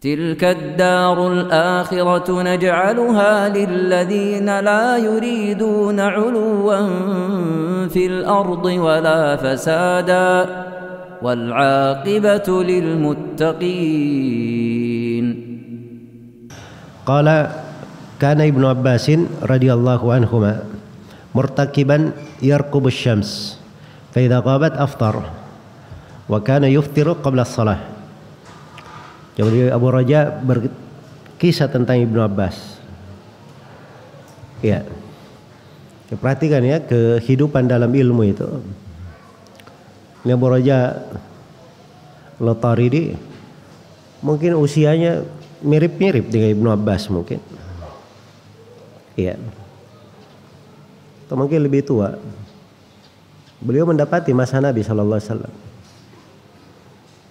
تلك الدار الآخرة نجعلها للذين لا يريدون علوا في الأرض ولا فسادا والعاقبة للمتقين. قال كان ابن عباس رضي الله عنهما مرتكبا يرقب الشمس فإذا غابت أفطر وكان يفطر قبل الصلاة. Jadi Abu Raja berkisah tentang Ibnu Abbas. Ya. Perhatikan ya kehidupan dalam ilmu itu. Ini Abu Raja Al-Taridi mungkin usianya mirip-mirip dengan Ibnu Abbas mungkin. Iya. Atau mungkin lebih tua. Beliau mendapati masa Nabi sallallahu alaihi wasallam.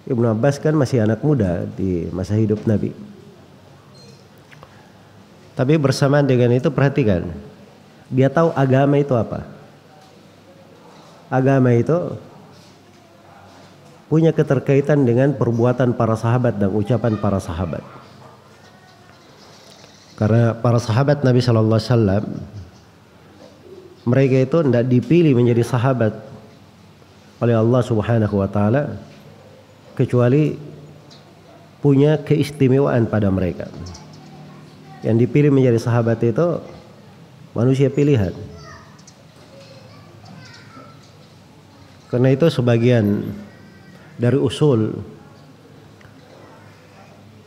Ibnu Abbas kan masih anak muda di masa hidup Nabi. Tapi bersamaan dengan itu perhatikan, dia tahu agama itu apa. Agama itu punya keterkaitan dengan perbuatan para sahabat dan ucapan para sahabat. Karena para sahabat Nabi Sallallahu Alaihi Wasallam, mereka itu tidak dipilih menjadi sahabat oleh Allah Subhanahu Wa Taala kecuali punya keistimewaan pada mereka. Yang dipilih menjadi sahabat itu manusia pilihan. Karena itu sebagian dari usul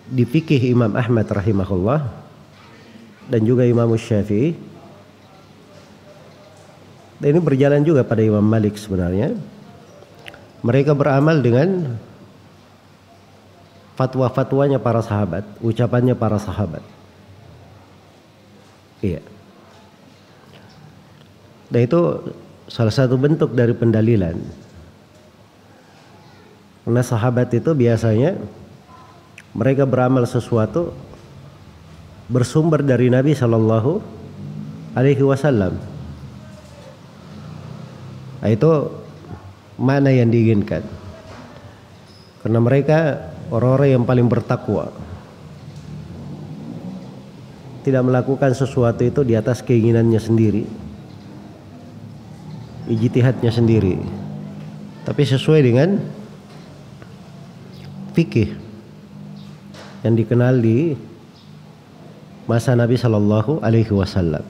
di fikih Imam Ahmad rahimahullah dan juga Imam Syafi'i, dan ini berjalan juga pada Imam Malik sebenarnya. Mereka beramal dengan fatwa-fatwanya para sahabat, ucapannya para sahabat. Iya. Dan itu salah satu bentuk dari pendalilan. Karena sahabat itu biasanya mereka beramal sesuatu bersumber dari Nabi Sallallahu Alaihi Wasallam. Nah, itu mana yang diinginkan? Karena mereka orang-orang yang paling bertakwa, tidak melakukan sesuatu itu di atas keinginannya sendiri, ijtihadnya sendiri, tapi sesuai dengan fikih yang dikenal di masa Nabi Sallallahu Alaihi Wasallam.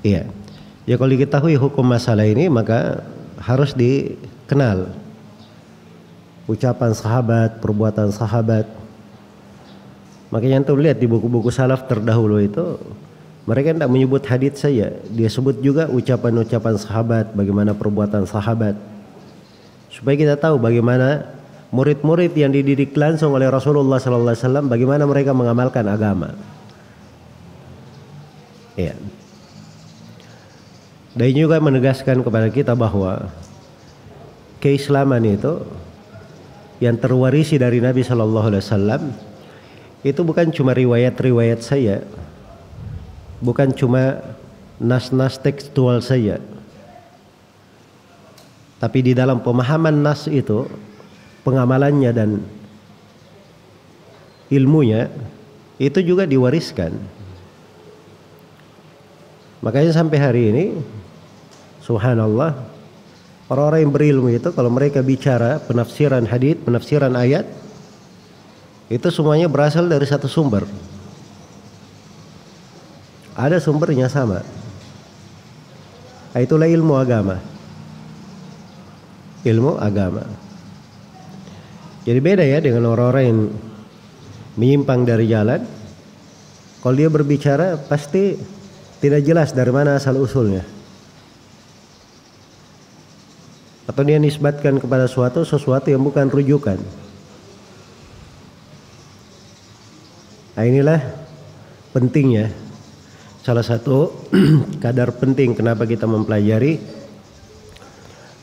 Iya, ya kalau diketahui hukum masalah ini maka harus dikenal ucapan sahabat, perbuatan sahabat. Makanya antum lihat di buku-buku salaf terdahulu itu mereka tidak menyebut hadits saja, dia sebut juga ucapan-ucapan sahabat, bagaimana perbuatan sahabat, supaya kita tahu bagaimana murid-murid yang dididik langsung oleh Rasulullah SAW, bagaimana mereka mengamalkan agama. Ya. Dan juga menegaskan kepada kita bahwa keislaman itu yang terwarisi dari Nabi Sallallahu Alaihi Wasallam itu bukan cuma riwayat-riwayat saya, bukan cuma nas-nas tekstual saja, tapi di dalam pemahaman nas itu, pengamalannya dan ilmunya itu juga diwariskan. Makanya sampai hari ini, subhanallah, orang-orang yang berilmu itu kalau mereka bicara penafsiran hadits, penafsiran ayat, itu semuanya berasal dari satu sumber. Ada sumbernya sama. Itulah ilmu agama. Ilmu agama. Jadi beda ya dengan orang-orang yang menyimpang dari jalan. Kalau dia berbicara pasti tidak jelas dari mana asal usulnya. Atau dia nisbatkan kepada sesuatu yang bukan rujukan. Nah, inilah pentingnya, salah satu kadar penting kenapa kita mempelajari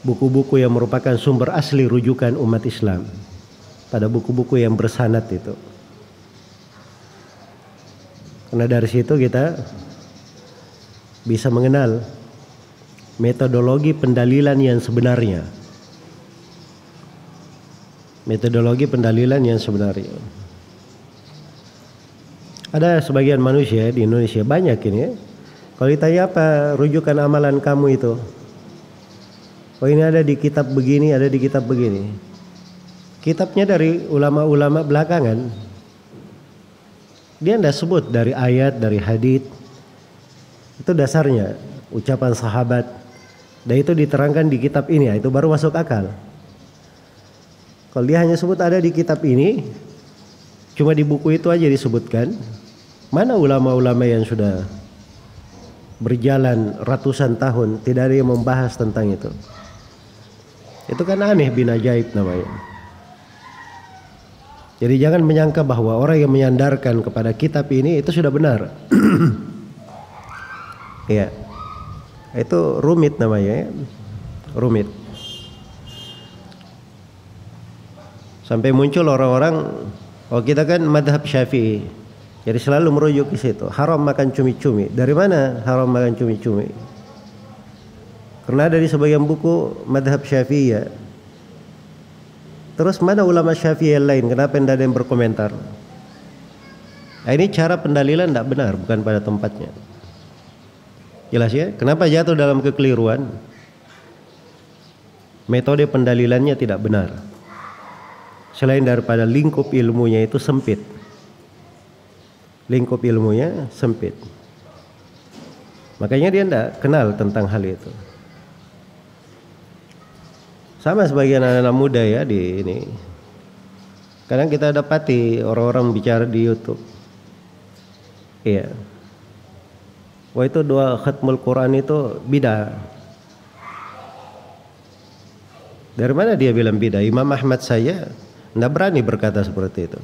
buku-buku yang merupakan sumber asli rujukan umat Islam, pada buku-buku yang bersanad itu. Karena dari situ kita bisa mengenal metodologi pendalilan yang sebenarnya. Metodologi pendalilan yang sebenarnya. Ada sebagian manusia di Indonesia banyak ini ya. Kalau ditanya apa rujukan amalan kamu itu? Oh ini ada di kitab begini, ada di kitab begini. Kitabnya dari ulama-ulama belakangan. Dia tidak sebut dari ayat, dari hadits. Itu dasarnya ucapan sahabat. Dan itu diterangkan di kitab ini, itu baru masuk akal. Kalau dia hanya sebut ada di kitab ini, cuma di buku itu aja disebutkan. Mana ulama-ulama yang sudah berjalan ratusan tahun tidak ada yang membahas tentang itu? Itu kan aneh, bin ajaib namanya. Jadi jangan menyangka bahwa orang yang menyandarkan kepada kitab ini itu sudah benar. Ya, itu rumit namanya ya. Rumit. Sampai muncul orang-orang, oh kita kan madhab Syafi'i, jadi selalu merujuk ke situ. Haram makan cumi-cumi. Dari mana haram makan cumi-cumi? Karena dari sebagian buku madhab Syafi'i ya. Terus mana ulama Syafi'i yang lain? Kenapa tidak ada yang berkomentar? Nah, ini cara pendalilan tidak benar, bukan pada tempatnya. Jelas ya? Kenapa jatuh dalam kekeliruan? Metode pendalilannya tidak benar. Selain daripada lingkup ilmunya itu sempit. Lingkup ilmunya sempit. Makanya dia tidak kenal tentang hal itu. Sama sebagian anak-anak muda ya di ini. Kadang kita dapati orang-orang bicara di YouTube. Iya. Wah itu doa khatmul Quran itu bidah. Dari mana dia bilang bidah? Imam Ahmad saya tidak berani berkata seperti itu.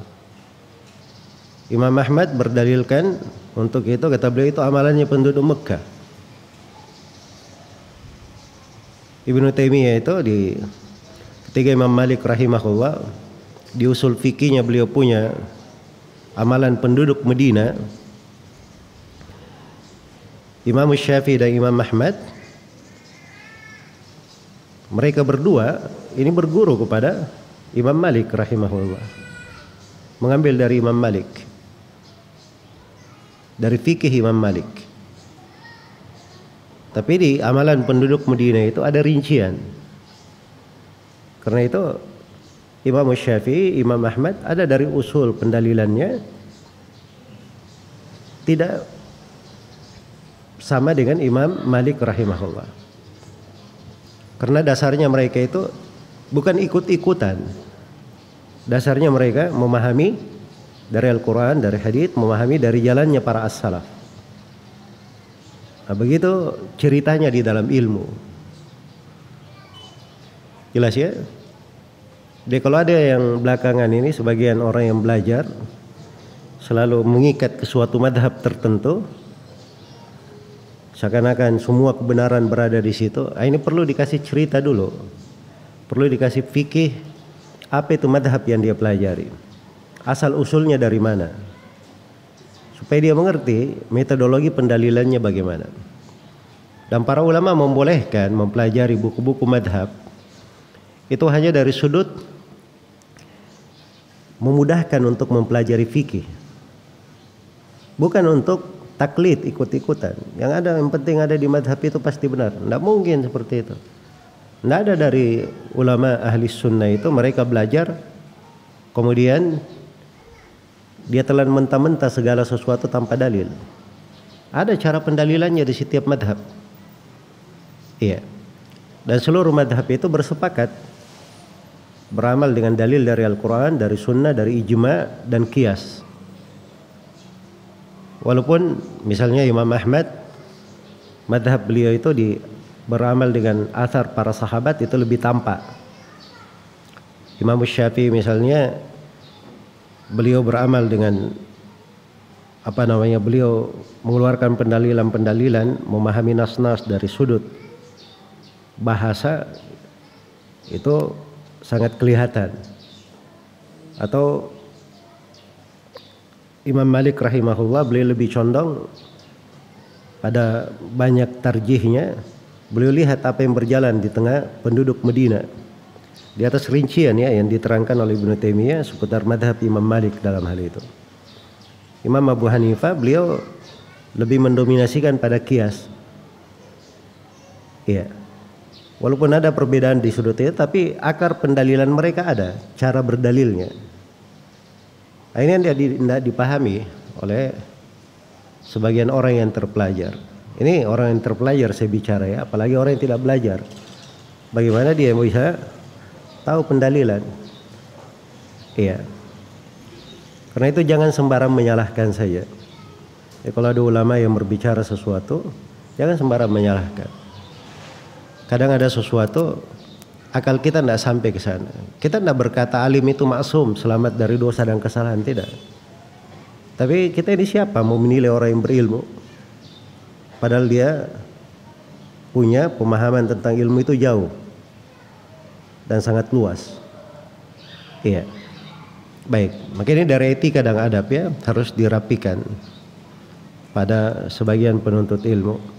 Imam Ahmad berdalilkan untuk itu, kata beliau itu amalannya penduduk Mekah. Ibnu Taimiyah itu ketika Imam Malik rahimahullah di usul fikihnya beliau punya amalan penduduk Medina. Imam Syafi'i dan Imam Ahmad mereka berdua ini berguru kepada Imam Malik rahimahullah, mengambil dari Imam Malik, dari fikih Imam Malik. Tapi di amalan penduduk Medina itu ada rincian. Karena itu Imam Syafi'i, Imam Ahmad ada dari usul pendalilannya tidak sama dengan Imam Malik rahimahullah. Karena dasarnya mereka itu bukan ikut-ikutan. Dasarnya mereka memahami dari Al-Quran, dari hadits, memahami dari jalannya para as-salaf. Nah, begitu ceritanya di dalam ilmu. Jelas ya? Jadi kalau ada yang belakangan ini sebagian orang yang belajar selalu mengikat ke suatu madhab tertentu, seakan-akan semua kebenaran berada di situ. Ini perlu dikasih cerita dulu, perlu dikasih fikih apa itu madhab yang dia pelajari, asal usulnya dari mana, supaya dia mengerti metodologi pendalilannya bagaimana. Dan para ulama membolehkan mempelajari buku-buku madhab itu hanya dari sudut memudahkan untuk mempelajari fikih, bukan untuk taklid, ikut-ikutan. Yang ada, yang penting ada di madhab itu pasti benar. Tidak mungkin seperti itu. Tidak ada dari ulama ahli sunnah itu mereka belajar kemudian dia telan mentah-mentah segala sesuatu tanpa dalil. Ada cara pendalilannya di setiap madhab. Iya. Dan seluruh madhab itu bersepakat beramal dengan dalil dari Al-Quran, dari sunnah, dari ijma' dan qiyas. Walaupun misalnya Imam Ahmad madhab beliau itu beramal dengan athar para sahabat itu lebih tampak. Imam Syafi'i misalnya beliau beramal dengan beliau mengeluarkan pendalilan-pendalilan, memahami nas-nas dari sudut bahasa itu sangat kelihatan. Atau Imam Malik rahimahullah beliau lebih condong pada banyak tarjihnya. Beliau lihat apa yang berjalan di tengah penduduk Medina. Di atas rincian ya yang diterangkan oleh Ibnu Taimiyah seputar madhab Imam Malik dalam hal itu. Imam Abu Hanifah beliau lebih mendominasikan pada qiyas. Iya. Walaupun ada perbedaan di sudut itu, tapi akar pendalilan mereka ada, cara berdalilnya. Nah, ini yang tidak dipahami oleh sebagian orang yang terpelajar. Ini orang yang terpelajar saya bicara ya, apalagi orang yang tidak belajar. Bagaimana dia bisa tahu pendalilan? Iya. Karena itu jangan sembarang menyalahkan saja. Ya, kalau ada ulama yang berbicara sesuatu, jangan sembarang menyalahkan. Kadang ada sesuatu akal kita tidak sampai ke sana. Kita tidak berkata alim itu maksum, selamat dari dosa dan kesalahan, tidak. Tapi kita ini siapa mau menilai orang yang berilmu? Padahal dia punya pemahaman tentang ilmu itu jauh dan sangat luas. Iya. Baik, makanya dari etika dan adab ya harus dirapikan pada sebagian penuntut ilmu.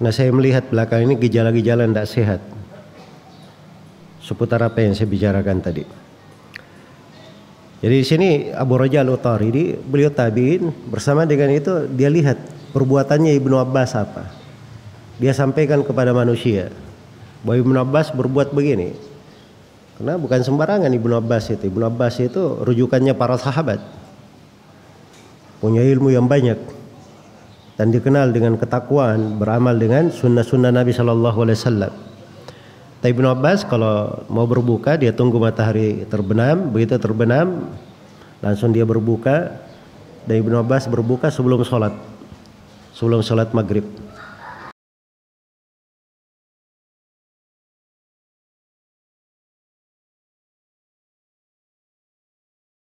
Nah, saya melihat belakang ini gejala-gejala tidak sehat seputar apa yang saya bicarakan tadi. Jadi di sini Abu Raja Al-Utaridi, beliau tabi'in, bersama dengan itu dia lihat perbuatannya Ibnu Abbas apa. Dia sampaikan kepada manusia bahwa Ibnu Abbas berbuat begini. Karena bukan sembarangan Ibnu Abbas itu. Ibnu Abbas itu rujukannya para sahabat, punya ilmu yang banyak dan dikenal dengan ketakwaan, beramal dengan sunnah-sunnah Nabi Shallallahu Alaihi Wasallam. Tapi Ibnu Abbas kalau mau berbuka dia tunggu matahari terbenam, begitu terbenam langsung dia berbuka. Dan Ibnu Abbas berbuka sebelum sholat maghrib.